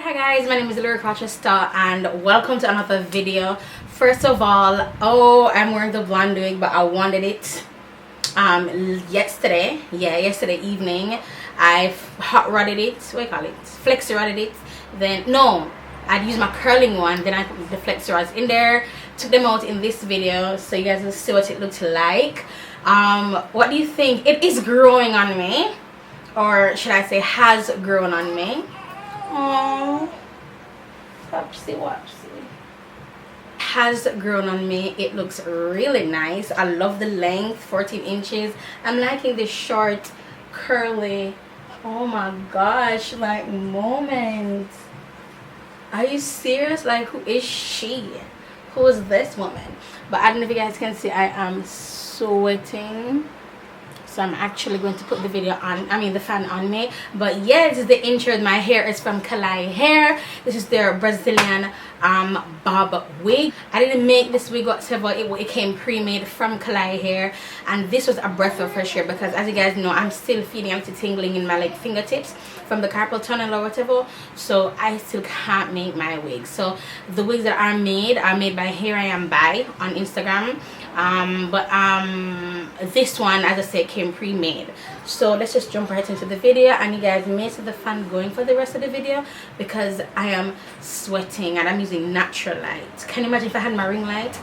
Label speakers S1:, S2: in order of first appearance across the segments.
S1: Hi guys, my name is Rochester and welcome to another video. First of all, I'm wearing the blonde wig, but I wanted it yesterday. Yesterday evening. I hot rodded it. What do you call it? Flexi rodded it. Then no, I'd use my curling one. Then I put the flexi rods in there. Took them out in this video so you guys will see what it looks like. What do you think? It is growing on me, or should I say has grown on me. Oh, watch see. Has grown on me. It looks really nice. I love the length, 14 inches. I'm liking this short, curly, oh my gosh, like moment. Are you serious? Like, who is she? Who is this woman? But I don't know if you guys can see, I am sweating. So I'm actually going to put the video on, the fan on me. But yeah, this is the intro. My hair is from Klaiyi Hair. This is their Brazilian Bob wig. I didn't make this wig whatsoever. It came pre-made from Klaiyi Hair, and this was a breath of fresh air because, as you guys know, I'm still feeling tingling in my like fingertips from the carpal tunnel or whatever, so I still can't make my wigs. So the wigs that are made by Here I Am By on Instagram. This one, as I said, came pre-made. So let's just jump right into the video, and you guys may see the fan going for the rest of the video because I am sweating and I'm using natural light. Can you imagine if I had my ring light?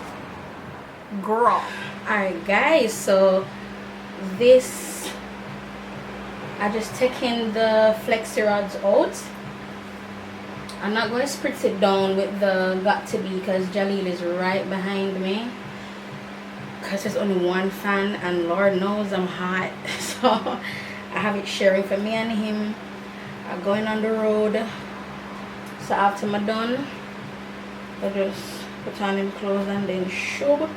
S1: Girl. Alright guys, so this, I just taking the flexi rods out. I'm not going to spritz it down with the got to be because Jaleel is right behind me, because there's only one fan and Lord knows I'm hot. So I have it sharing for me and him. I'm going on the road, so after I'm done, I just put on him clothes and then shove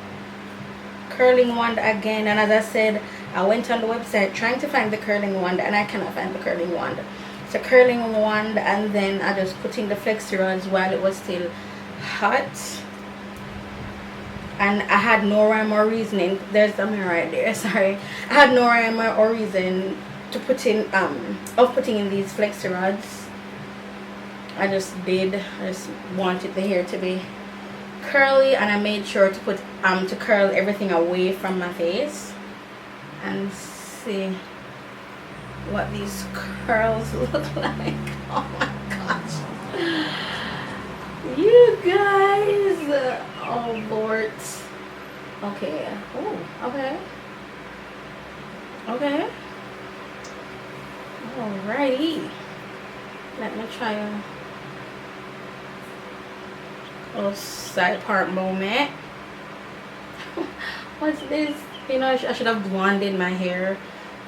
S1: curling wand again. And as I said, I went on the website trying to find the curling wand and I cannot find the curling wand. It's a curling wand, and then I just put in the flexi rods while it was still hot. And I had no rhyme or reasoning. There's something right there, sorry. I had no rhyme or reason to put in of putting in these flexi rods. I just wanted the hair to be curly, and I made sure to put to curl everything away from my face. And see what these curls look like. Oh my gosh, you guys. Oh Lord. Okay. Oh, okay. Alrighty. Let me try a little side part moment. What's this? You know, I should have blonded my hair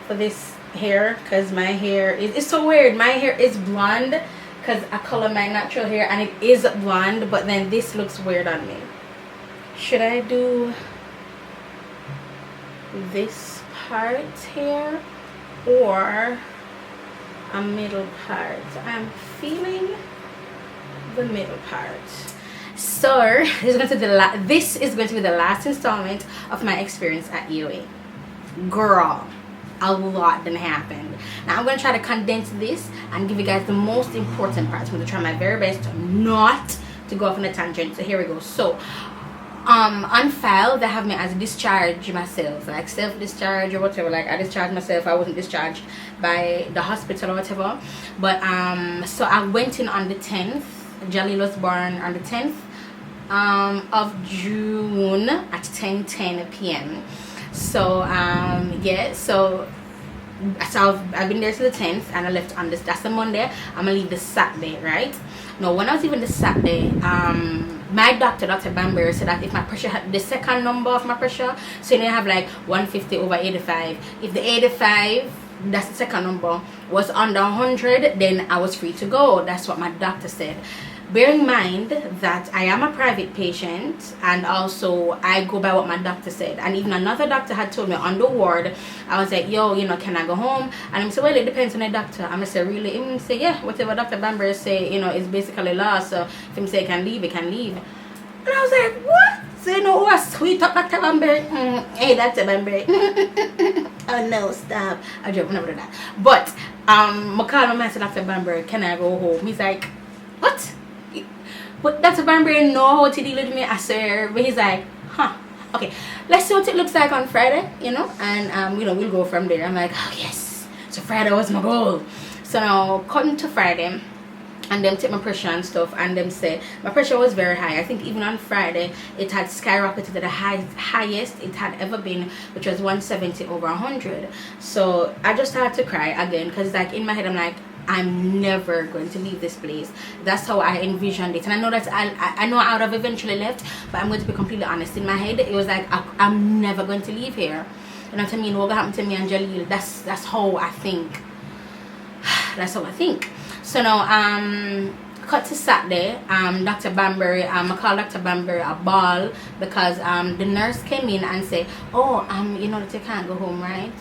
S1: for this hair, because my hair is so weird. My hair is blonde because I color my natural hair and it is blonde, but then this looks weird on me. Should I do this part here or a middle part? I'm feeling the middle part. So this is going to be the last installment of my experience at UA. Girl, a lot done happened. Now I'm going to try to condense this and give you guys the most important parts. I'm going to try my very best not to go off on a tangent. So here we go. So on file they have me as discharge myself, like self-discharge or whatever. Like I discharged myself. I wasn't discharged by the hospital or whatever. But so I went in on the 10th. Jaleel was born on the 10th of June at 10:10 p.m. So yeah, so I've been there till the 10th, and I left on this, that's the Monday. I'm gonna leave the Saturday, right? Now when I was leaving the Saturday, my doctor, Dr. Bamber, said that if my pressure had the second number of my pressure, so you know, I have like 150/85. If the 85, that's the second number, was under 100, then I was free to go. That's what my doctor said. Bear in mind that I am a private patient, and also I go by what my doctor said. And even another doctor had told me on the ward, I was like, yo, you know, can I go home? And he said, well, it depends on the doctor. I'm say, really? He say, yeah, whatever Dr. Bamber say, you know, is basically law. So if him say I can leave, I can leave. And I was like, what? So you know what, sweet up Dr. Bamber. Hey, Dr. Bamber. Oh no, stop. I joke, never do that. But I call him and I said, Dr. Bamber, can I go home? He's like, what? But Dr. Banbury know how to deal with me, I swear. But he's like, huh, okay, let's see what it looks like on Friday, you know, and you know, we'll go from there. I'm like, oh yes, so Friday was my goal. So now cutting to Friday, and them take my pressure and stuff, and them say my pressure was very high. I think even on Friday it had skyrocketed to the highest it had ever been, which was 170 over 100. So I just started to cry again, because like in my head I'm like, I'm never going to leave this place. That's how I envisioned it, and I know that I know I would have eventually left, but I'm going to be completely honest. In my head it was like, I'm never going to leave here. You know what I mean? What happened to me and Jaleel, that's how I think. That's how I think. So now cut to Saturday. Dr. Banbury, I called Dr. Banbury a ball, because the nurse came in and said, oh, you know that you can't go home, right?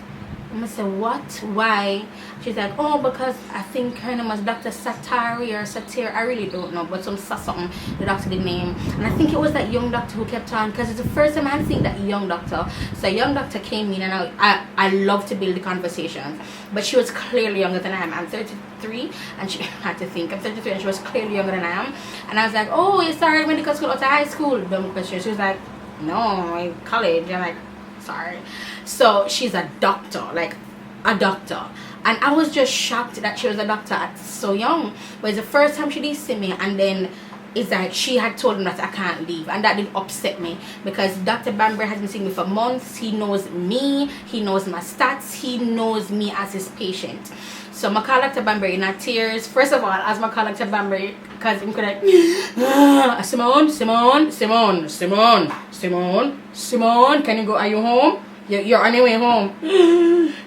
S1: I said, what? Why? She's like, oh, because I think her name was Dr. Satari or Satir. I really don't know, but something the doctor did name. And I think it was that young doctor who kept on, because it's the first time I had seen that young doctor. So a young doctor came in, and I love to build the conversations. But she was clearly younger than I am. I'm 33, and she had to think. I'm 33, and she was clearly younger than I am. And I was like, oh, you started medical school out of high school? Dumb question. She was like, no, in college. I'm like, sorry. So she's a doctor, like a doctor, and I was just shocked that she was a doctor at so young. But it's the first time she did see me, and then it's like she had told him that I can't leave, and that did upset me, because Dr. Banbury has been seeing me for months. He knows me, he knows my stats, he knows me as his patient. So I call Dr. Banbury in tears. First of all, as I call Dr. Banbury, because I'm like, Simone, can you go? Are you home? You're on your way home.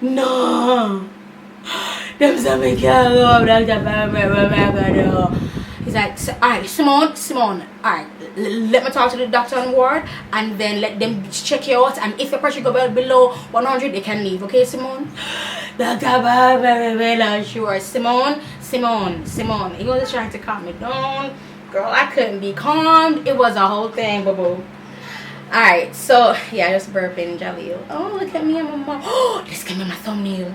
S1: No. Them say me can't go home, Dr. Banbury. What am I gonna do? He's like, alright, Simone, alright, let me talk to the doctor on ward, and then let them check you out, and if your pressure goes below 100, they can leave, okay, Simone? Dr. Banbury, well, I'm sure. Simone. He was trying to calm me down. Girl, I couldn't be calmed. It was a whole thing, boo-boo. Alright, so, yeah, just burping, Jaleel. Oh, look at me and my mom. Oh, this can be my thumbnail.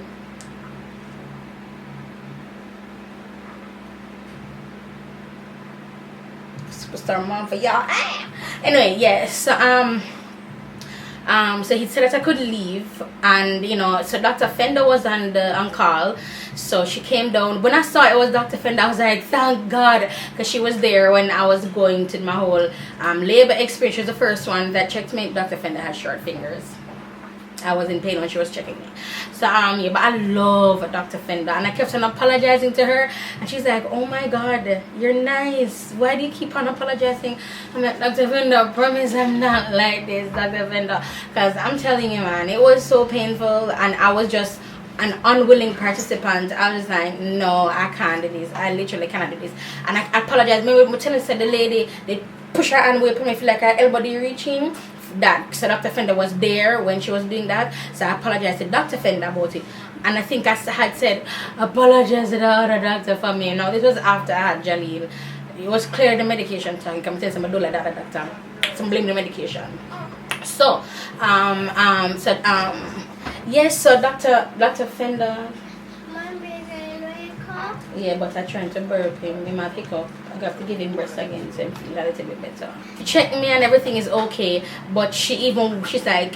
S1: Superstar mom for y'all. Anyway, yeah, so he said that I could leave, and you know, so Dr. Fender was on call, so she came down. When I saw it was Dr. Fender, I was like, thank God, because she was there when I was going to my whole labor experience. She was the first one that checked me. Dr. Fender has short fingers. I was in pain when she was checking me. So yeah, but I love Dr. Fender, and I kept on apologizing to her, and she's like, oh my God, you're nice, why do you keep on apologizing? I'm like, Dr. Fender, promise I'm not like this, Dr. Fender, because I'm telling you, man, it was so painful, and I was just an unwilling participant. I was like, no, I can't do this. I literally cannot do this. And I apologized. Maybe Matilda said the lady, they push her hand away, put me feel like her elbow reaching. That so Dr. Fender was there when she was doing that, so I apologized to Dr. Fender about it, and I think I had said apologize to the other doctor for me. Now this was after I had Jaleel. It was clear the medication tank. I'm telling somebody, don't let that doctor. Some blame the medication. So yes, so Dr. Fender. Yeah, but I'm trying to burp him. He might pick up. I have to give him breast again so he feel a little bit better. She checked me and everything is okay, but she's like,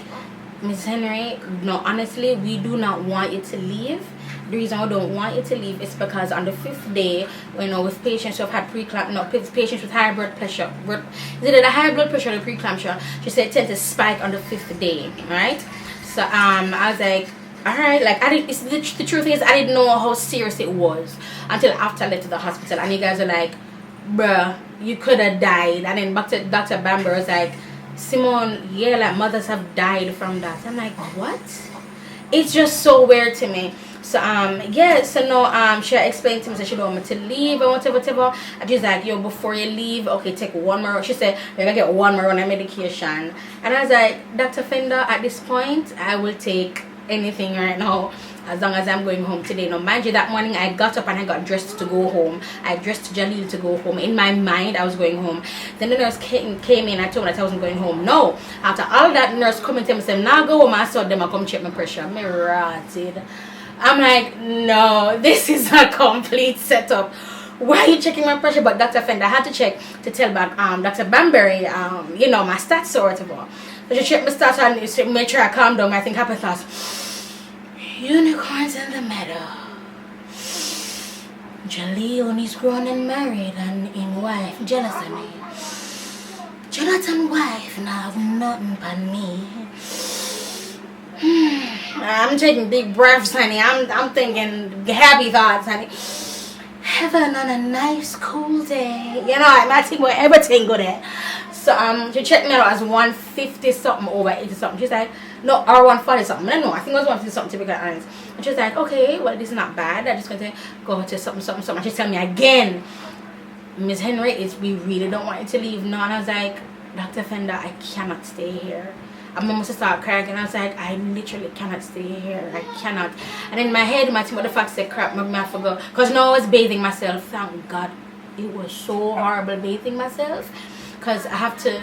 S1: Miss Henry, no, honestly, we do not want you to leave. The reason I don't want you to leave is because on the 5th day, you know, with patients who have had patients with high blood pressure, is it the high blood pressure or the preeclampsia? She said it tends to spike on the 5th day, right? So I was like, alright, like the truth is I didn't know how serious it was until after I left to the hospital, and you guys are like, bruh, you could have died. And then Dr. Bamber was like, Simone, yeah, like mothers have died from that. I'm like, what? It's just so weird to me. So yeah, so no, she explained to me that she don't want me to leave or whatever. And she's like, yo, before you leave, okay, take one more. She said you're gonna get one more on a medication. And I was like, Dr. Fender, at this point I will take anything right now as long as I'm going home today. Now mind you, that morning I got up and I got dressed to go home. I dressed Jaleel to go home. In my mind I was going home. Then the nurse came in. I told her that I wasn't going home. No, after all that, nurse coming to me saying, now go home. I saw them, I come check my pressure. Me rotted. I'm like, no, this is a complete setup. why are you checking my pressure? But Dr. Fender had to check to tell back Dr. Banbury, you know, my stats or whatever. So she checked my stats and make sure I calm down. I think happy thoughts. Unicorns in the meadow. Jaleel is grown and married and in wife jealous of me. Jonathan wife now have nothing but me. I'm taking deep breaths, honey. I'm thinking happy thoughts, honey. Heaven on a nice cool day. You know, I think about everything good at. So she checked me out as 150 something over 80 something. She's like, no, or 140 something. I don't know, I think it was 150 something to be quite honest. And she's like, okay, well, this is not bad. I'm just going to go to something. And she's telling me again, Miss Henry, we really don't want you to leave. No, and I was like, Dr. Fender, I cannot stay here. I'm almost to start crying, and I was like, I literally cannot stay here. I cannot. And in my head, my team, what the fuck said, crap, I forgot. Because now I was bathing myself. Thank God, it was so horrible bathing myself. Because I have to,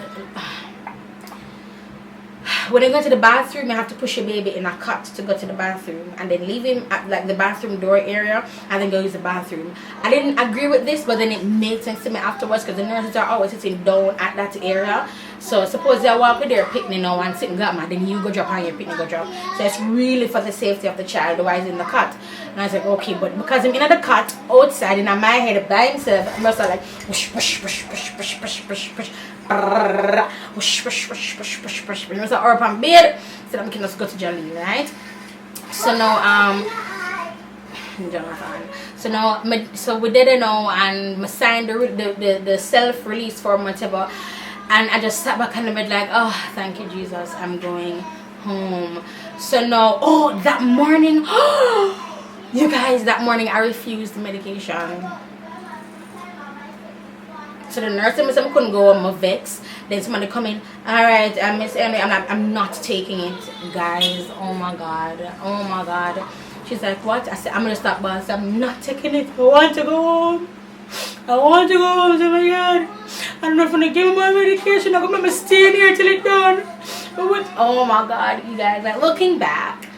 S1: when I go to the bathroom, I have to push a baby in a cot to go to the bathroom, and then leave him at like the bathroom door area, and then go use the bathroom. I didn't agree with this, but then it made sense to me afterwards, because the nurses are always sitting down at that area. So suppose I walk with their picnic now and sit and got me, then you go drop on your picnic go drop. So it's really for the safety of the child, otherwise in the cot. And I was like, okay, but because I'm in the cot outside and in my head by himself, I'm also like push push push push push push push push push push push push push push. And I was like, or up on bed, so that we can just go to Jolene, right? So now Jonathan. So now so we did it now, and I signed the self-release form whatever. And I just sat back on the bed like, oh, thank you, Jesus, I'm going home. So now, oh, that morning, you guys, that morning I refused medication. So the nurse said I couldn't go on my vex. Then somebody come in, all right, Miss Emily, I'm not taking it, guys. Oh my God. She's like, what? I said, I'm gonna stop, boss. I'm not taking it. I want to go home. Oh my God. I'm not gonna give him my medication. I'm gonna stay here till it's done. Oh my God, you guys, like looking back,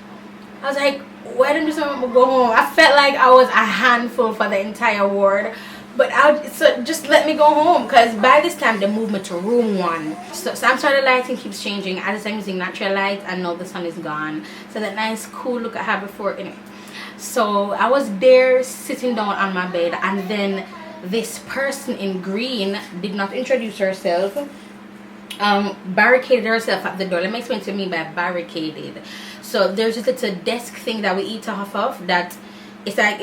S1: I was like, why didn't you go home? I felt like I was a handful for the entire ward. But so just let me go home, because by this time they moved me to room 1. So I'm sorry, the lighting keeps changing. I just am using natural light, and now the sun is gone. So that nice cool look I had before, anyway. So I was there sitting down on my bed, and then this person in green did not introduce herself, barricaded herself at the door. Let me explain to me by barricaded. So there's just a desk thing that we eat off of that it's like,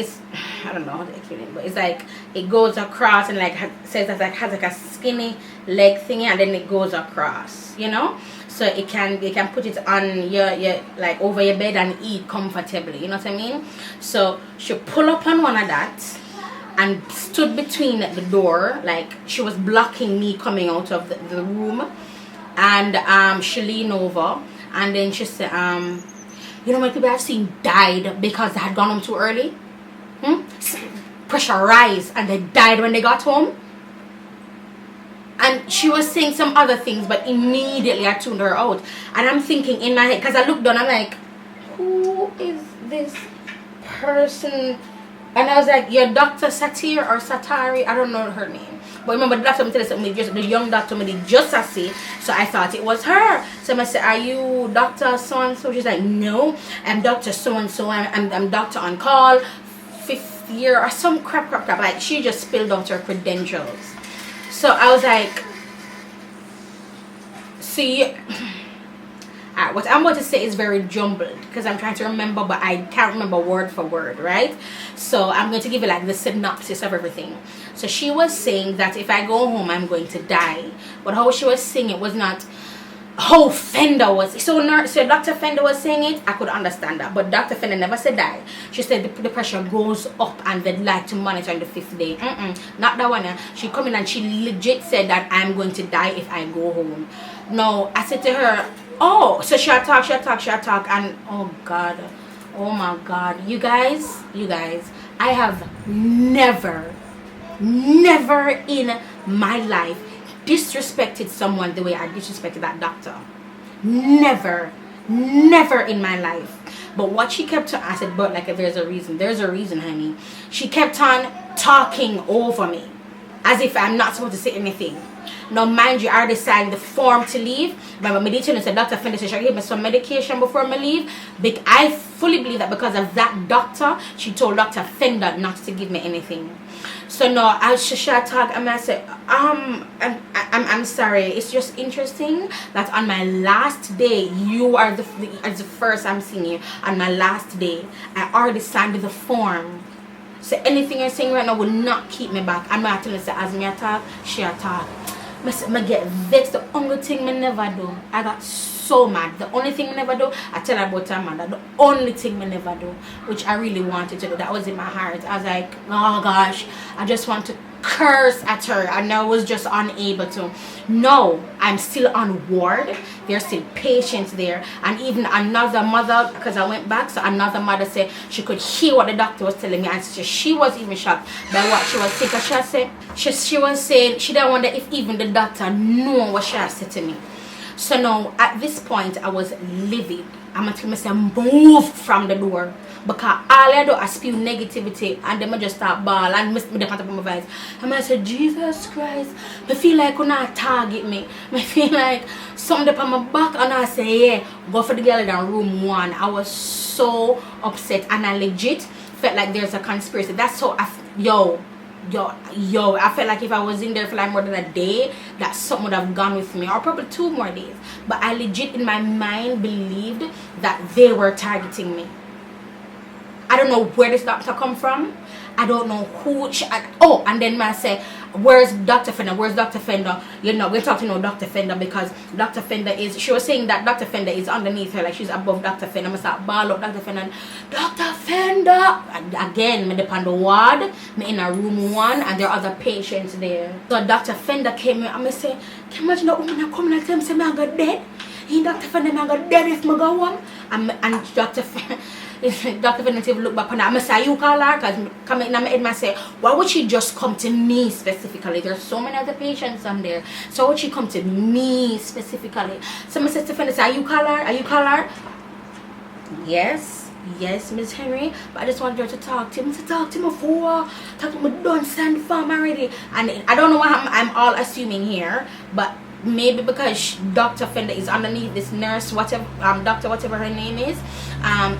S1: I don't know how to explain it, but it's like it goes across and like says that like has like a skinny leg thingy, and then it goes across, you know, so you can put it on your like over your bed and eat comfortably, you know what I mean? So she pulled up on one of that and stood between the door, like she was blocking me coming out of the room, and she leaned over, and then she said, you know how many people I've seen died because they had gone home too early? Pressure rise and they died when they got home. And she was saying some other things, but immediately I tuned her out. And I'm thinking in my head, because I looked down, I'm like, who is this person? And I was like, your Dr. Satir or Satari, I don't know her name. But remember, the doctor me tell us something, the young doctor me did just a say, so I thought it was her. So I said, are you Dr. so-and-so? She's like, no, I'm Dr. so-and-so, I'm doctor on call, 5th year, or some crap. Like, she just spilled out her credentials. So I was like, see, what I'm about to say is very jumbled because I'm trying to remember, but I can't remember word for word, right? So I'm going to give you like the synopsis of everything. So she was saying that if I go home, I'm going to die. But how she was saying it was not how Fender was. So Dr. Fender was saying it, I could understand that. But Dr. Fender never said die. She said the pressure goes up and they'd like to monitor on the 5th day. Not that one. She come in and she legit said that I'm going to die if I go home. No, I said to her, oh, so she'll talk, and oh God, oh my God, you guys, I have never in my life disrespected someone the way I disrespected that doctor. Never in my life. But what she kept on, I said, but like, there's a reason. There's a reason, honey. She kept on talking over me as if I'm not supposed to say anything. Now, mind you, I already signed the form to leave. But my mediation said, Dr. Fender, she gave me some medication before I leave. I fully believe that because of that doctor, she told Dr. Fender not to give me anything. So no, I should talk and I said, I'm sorry. It's just interesting that on my last day, you are the first I'm seeing you. On my last day, I already signed the form. So anything you're saying right now will not keep me back. I'm not telling you, as me attack, she attack. I get vexed. The only thing me never do, I got so mad. The only thing me never do, I tell her about her mother. The only thing me never do, which I really wanted to do, that was in my heart. I was like, oh gosh, I just want to curse at her, and I was just unable to. No, I'm still on ward. There's still patients there, and even another mother, because I went back, so another mother said she could hear what the doctor was telling me, and she was even shocked by what she was saying. She was saying she didn't wonder if even the doctor knew what she had said to me. So now at this point I was livid. I'm gonna tell myself move from the door, because all I do is spew negativity, and then I just start ball and miss me the part of my voice. And I said, Jesus Christ, I feel like you not target me. I feel like something on my back, and I say, yeah, go for the girl in room 1. I was so upset, and I legit felt like there's a conspiracy. That's so yo, I felt like if I was in there for like more than a day, that something would have gone with me, or probably 2 more days. But I legit in my mind believed that they were targeting me. I don't know where this doctor come from. I don't know who and then I say, where's Dr. Fender? Where's Dr. Fender? You know, we're talking about Dr. Fender, because Dr. Fender is, she was saying that Dr. Fender is underneath her, like she's above Dr. Fender. I'm gonna start ball up Dr. Fender, and Dr. Fender. And again, me depend on the ward, me in a room 1, and there are other patients there. So Dr. Fender came in, and I say, can you imagine that woman coming and tell me, say, I got dead? He Dr. Fender, I got dead if I go home. And Dr. Fender look back on that. I'm going to say, you call her? Because coming in my head, I say, why would she just come to me specifically? There's so many other patients on there. So why would she come to me specifically? So I said to Fender, are you call her? Are you call her? Yes, Miss Henry. But I just wanted her to talk to him. To talk to him before. Talk to him, don't stand for him already. And I don't know what I'm all assuming here, but maybe because Dr. Fender is underneath this nurse, whatever, doctor, whatever her name is.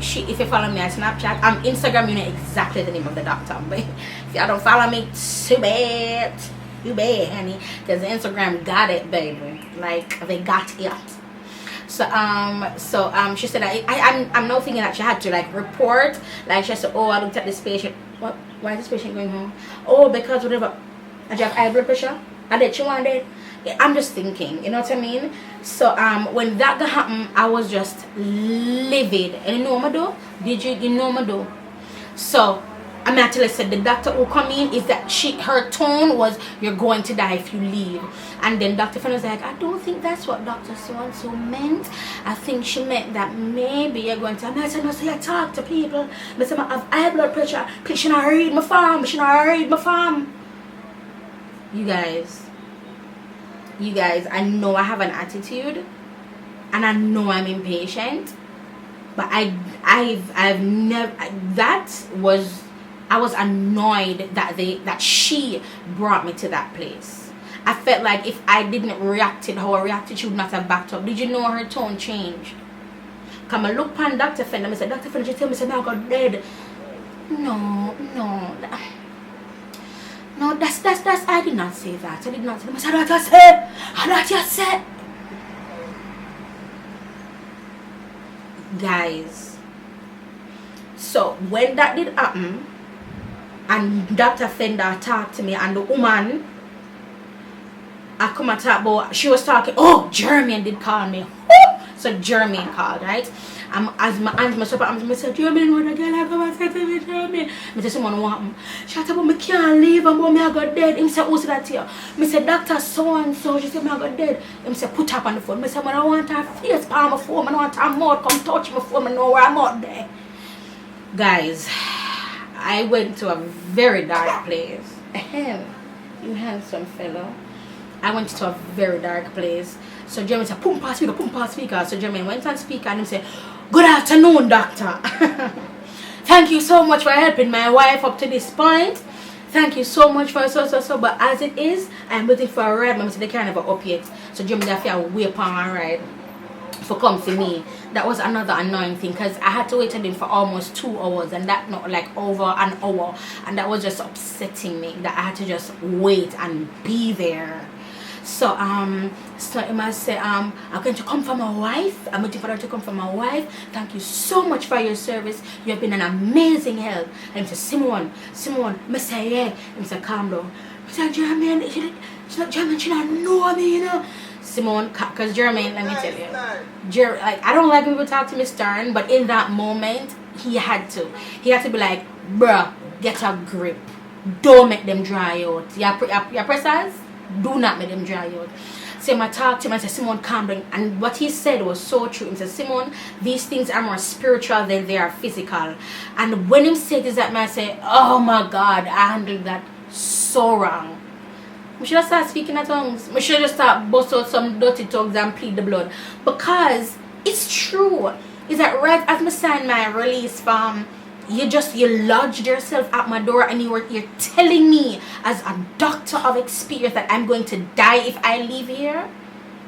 S1: She, if you follow me on Snapchat, Instagram, you know exactly the name of the doctor. But if y'all don't follow me, too bad, honey, because Instagram got it, baby. Like they got it. So she said I'm now thinking that she had to like report, like she said, oh, I looked at this patient. What? Why is this patient going home? Oh, because whatever. I have high blood pressure. I did she wanted. I'm just thinking, you know what I mean? So when that happened, I was just livid. And you know what I do? You know what I do? So I'm actually said the doctor who come in is that her tone was, you're going to die if you leave. And then Dr. Finn was like, I don't think that's what Dr. So-and-so meant. I think she meant that maybe you're going to. I said, no, so you talk to people. I said, I have high blood pressure. Please, she not read my farm. She not read my farm. You guys, I know I have an attitude, and I know I'm impatient, but I've never. I was annoyed that she brought me to that place. I felt like if I didn't react to how I reacted, she would not have backed up. Did you know her tone changed? Come and look upon Dr. Fender. I said, Dr. Fender, she tell me, I got dead. No, that's I did not say that. I did not say that. I said, what I said. What you said. Guys. So when that did happen, and Dr. Fender talked to me, and the woman I come and talk about, she was talking, oh, Jermaine did call me. So Jermaine called, right? As my aunt myself, I said, Jermaine, what a girl I come and say to me, Jermaine. I said, someone want me. She said, but I can't leave, and I got dead. He said, who's that here? I said, Dr. So-and-so. She said, I got dead. He said, put up on the phone. I said, I don't want her face palm my phone. I don't want her mouth come touch my phone. I know where I'm out there. Guys, I went to a very dark place. You handsome fellow. I went to a very dark place. So Jermaine said, pump past speaker. So Jermaine went on speaker and he said, Good afternoon, doctor. Thank you so much for helping my wife up to this point. Thank you so much for so. But as it is, I'm waiting for a ride. Mama said they can't have up yet. So Jimmy have to wait upon a ride for come to me. That was another annoying thing because I had to wait on him for almost 2 hours, and that not like over an hour, and that was just upsetting me that I had to just wait and be there. So I must say I'm going to come for my wife. I'm waiting for her to come for my wife. Thank you so much for your service. You have been an amazing help. And I say, Simone, I say, yeah. And I say, calm down. I say, Jermaine, she's not German, she don't know me, you know. Simone, because Jermaine, let me tell you, like, I don't like when people talk to me stern, but in that moment, he had to be like, bruh, get a grip. Don't make them dry out. Your pressers, do not make them dry out. So I talk to him and say, Simone, calm down. And what he said was so true. He said, Simone, these things are more spiritual than they are physical. And when he said this, that man said, oh my God, I handled that so wrong. We should have started speaking in tongues. We should have just start bust out some dirty tongues and plead the blood. Because it's true. Is that right as I signed my release form, you lodged yourself at my door and you're telling me as a doctor of experience that I'm going to die if I leave here?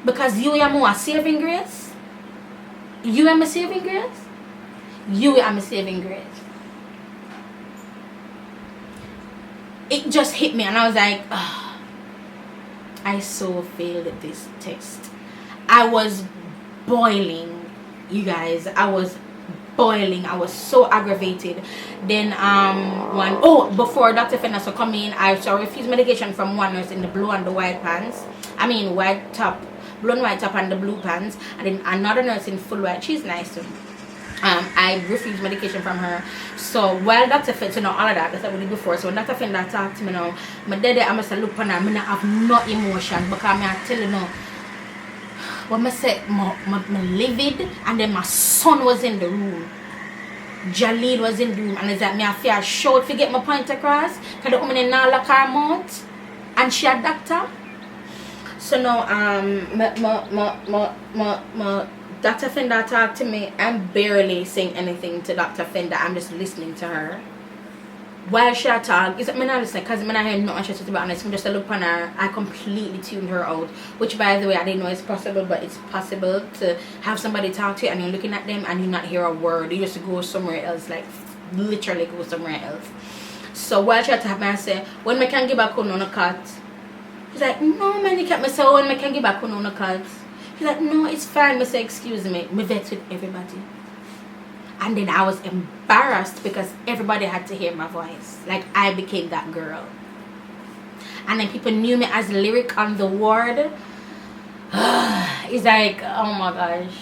S1: Because you are my saving grace? You are my saving grace? You are my saving grace. It just hit me and I was like, oh, I so failed at this test. I was boiling, you guys. I was boiling. I was so aggravated. Then before Dr. Fenner come in, I refused medication from one nurse in the blue and the white pants. I mean white top, blue and white top and the blue pants, and then another nurse in full white. She's nice too. I refused medication from her. So while Dr. Fenner, all of that, that's what we did before. So when Dr. Fenner talked to me now, my daddy, I must look on her, I have no emotion because I tell you now, when I said my livid, and then my son was in the room. Jaleel was in the room, and it's like me I fear shout to get my point across because the woman in now lock her mouth and she a doctor. So now my Dr. Fender talked to me. I'm barely saying anything to Dr. Fender. I'm just listening to her. While she talk, is it me not listening? Because I hear nothing she said, to be honest. I'm just a look on her. I completely tuned her out. Which, by the way, I didn't know it's possible, but it's possible to have somebody talk to you and you're looking at them and you not hear a word. You just go somewhere else, like literally go somewhere else. So while she talk, I say, when I can get back on a cut? She's like, no man, you can't. I say, when I can get back on a cut? She's like, no, it's fine. I say, excuse me. Me vet with everybody. And then I was embarrassed because everybody had to hear my voice. Like I became that girl. And then people knew me as Lyric on the ward. It's like, oh my gosh.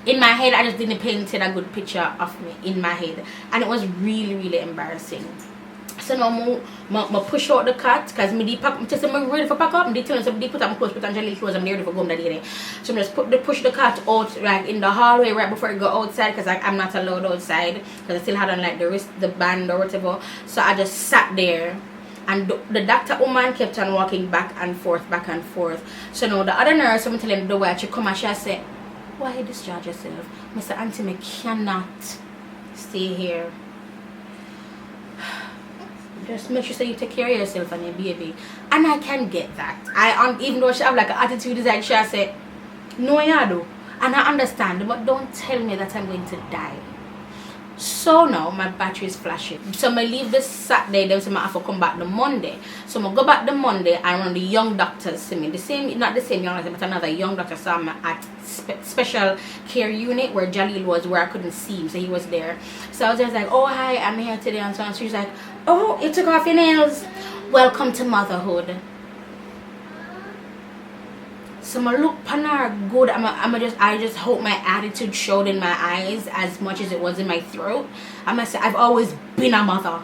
S1: In my head, I just didn't paint a good picture of me in my head. And it was really, really embarrassing. So now I push out the cut because I'm ready for pack up. I'm telling them put my clothes, put on jelly clothes, I'm ready for go that day. So I just push the cut out like in the hallway right before I go outside because I'm not allowed outside because I still had on like the band or whatever. So I just sat there and the doctor woman kept on walking back and forth. So now the other nurse, I'm telling the way she come and she said, why you discharge yourself? Mr. Auntie, I cannot stay here. Just make sure you take care of yourself and your baby. And I can get that. Even though she have like an attitude is like she said, no I do. And I understand, but don't tell me that I'm going to die. So now my battery is flashing. So I leave this Saturday, then I have to come back the Monday. So I go back the Monday and run the young doctors see me. Not the same young doctor, but another young doctor saw me at special care unit where Jaleel was, where I couldn't see him, so he was there. So I was just like, oh hi, I'm here today and so on. So she's like, oh, you took off your nails. Welcome to motherhood. So I look upon her good. I just hope my attitude showed in my eyes as much as it was in my throat. I must say I've always been a mother.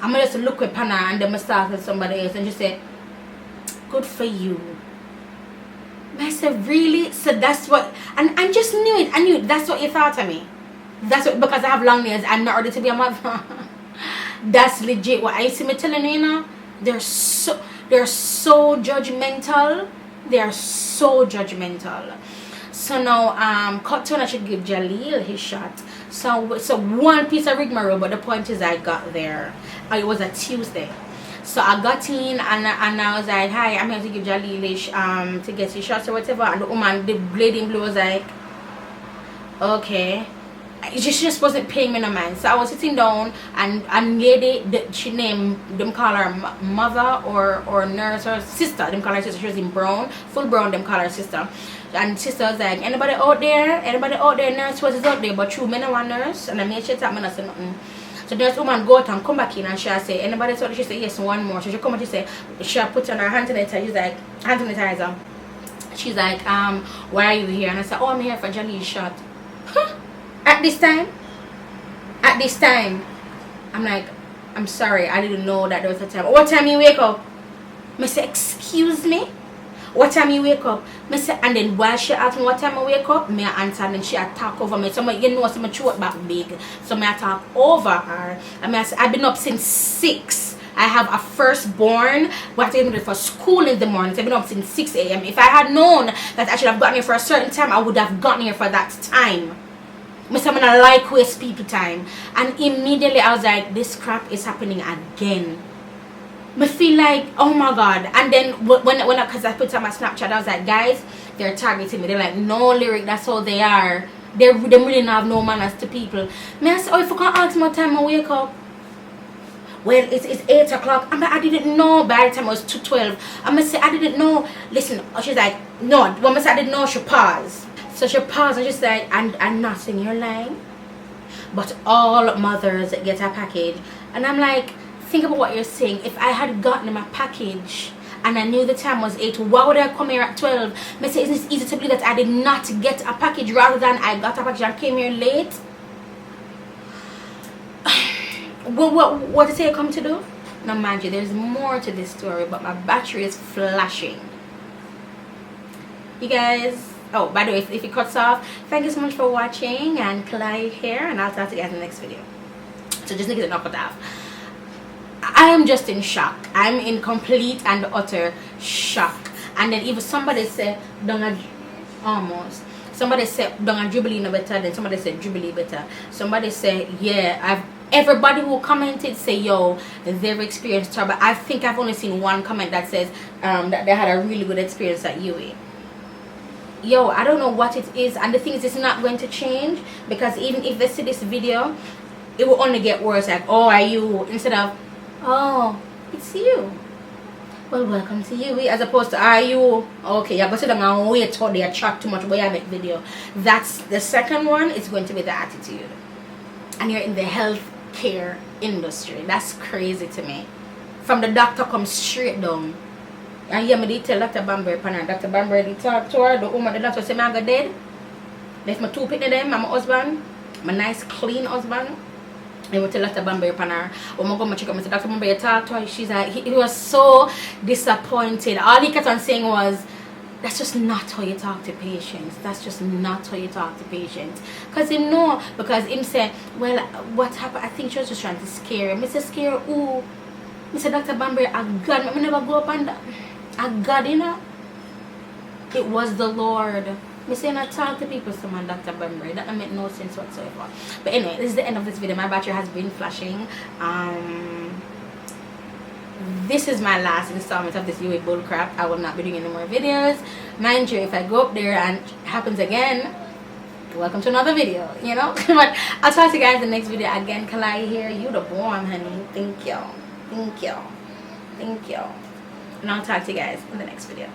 S1: I'm just look upon her and then I start with somebody else and just say, good for you. I said, really? So that's what, and I just knew it. I knew it. That's what you thought of me. That's what, because I have long nails, I'm not ready to be a mother. That's legit. What I see me telling you, they're so judgmental. They are so judgmental. So now Cotton should give Jaleel his shot. So one piece of rigmarole, but the point is I got there. It was a Tuesday. So I got in and I was like, hi, I'm here to give Jaleel to get his shots or whatever. And the woman, the lady in blue was like, okay. She just wasn't paying me no mind. So I was sitting down and lady, she named them, call her mother or nurse or sister. Them call her sister. She was in brown, full brown. Them call her sister. And sister was like, anybody out there? Anybody out there? Nurse was out there, but true, me no one nurse. And I made sure that me not say nothing. So nurse woman go out and come back in and she say, anybody out there? She say yes, one more. So she come and she say, she put on her hand sanitizer. She's like, hand sanitizer. She's like, why are you here? And I said, oh, I'm here for Jaleel's shot. Huh? At this time, I'm like, I'm sorry, I didn't know that there was a time. What time you wake up? I say, excuse me? What time you wake up? I say, and then while she asked me what time I wake up, I answer and then she talk over me. So you know, so my throat back big. So I talk over her. And I say, I've been up since 6. I have a firstborn who has to get ready for school in the morning. So I've been up since 6 a.m. If I had known that I should have gotten here for a certain time, I would have gotten here for that time. I'm gonna like waste people time. And immediately I was like, this crap is happening again. I feel like, oh my god. And then because I put on my Snapchat, I was like, guys, they're targeting me. They're like, no, Lyric, that's how they are. They really don't have no manners to people. I said, oh, if you can't ask me what time I wake up. Well, it's 8 o'clock. I didn't know by the time it was 2:12. I'm gonna say, I didn't know. Listen, she's like, no. When I said I didn't know, she paused. So she paused and she's like, and nothing, you're lying. But all mothers get a package. And I'm like, think about what you're saying. If I had gotten my package and I knew the time was 8, why would I come here at 12? I say, isn't it easy to believe that I did not get a package rather than I got a package and came here late? What did I come to do? Now mind you, there's more to this story, but my battery is flashing. You guys, oh, by the way, if it cuts off, thank you so much for watching, and Klaiyi Hair, and I'll talk to you guys in the next video. So just need to knock it off. I am just in shock. I'm in complete and utter shock. And then even somebody said, almost. Somebody said, don't Jubilee no better. Then somebody said, Jubilee better. Somebody said, yeah, everybody who commented say, yo, they've experienced trouble. I think I've only seen one comment that says that they had a really good experience at UA. Yo, I don't know what it is, and the thing is, it's not going to change, because even if they see this video, it will only get worse. Like, oh, are you, instead of, oh, it's you, well, welcome to you, as opposed to, are you okay, you're going to and wait till they chat too much where I make video. That's the second one. It's going to be the attitude, and you're in the healthcare industry. That's crazy to me. From the doctor comes straight down. And yeah, me did tell Dr. Bambury Panner. Dr. Bambury did talk to her. The woman, the doctor said, I got dead. Left my 2 picnic them, and my husband, my nice clean husband. And we tell Dr. Bambury Panner, when I go check up, I said, Dr. Bambury talked to her. She's like, he was so disappointed. All he kept on saying was, that's just not how you talk to patients. That's just not how you talk to patients. Because him know, because him said, well, what happened? I think she was just trying to scare him. Mr. Scare who? Mr. Dr. Bambury, I God, I never go up on that. I God, you know, it was the Lord. Me saying I talk to people, someone Dr. Bambury. That make no sense whatsoever. But anyway, this is the end of this video. My battery has been flashing. This is my last installment of this UA bull crap. I will not be doing any more videos. Mind you, if I go up there and it happens again, welcome to another video, you know. But I'll talk to you guys in the next video. Again, Klaiyi here. You the bomb, honey. Thank you. Thank you. Thank you. And I'll talk to you guys in the next video.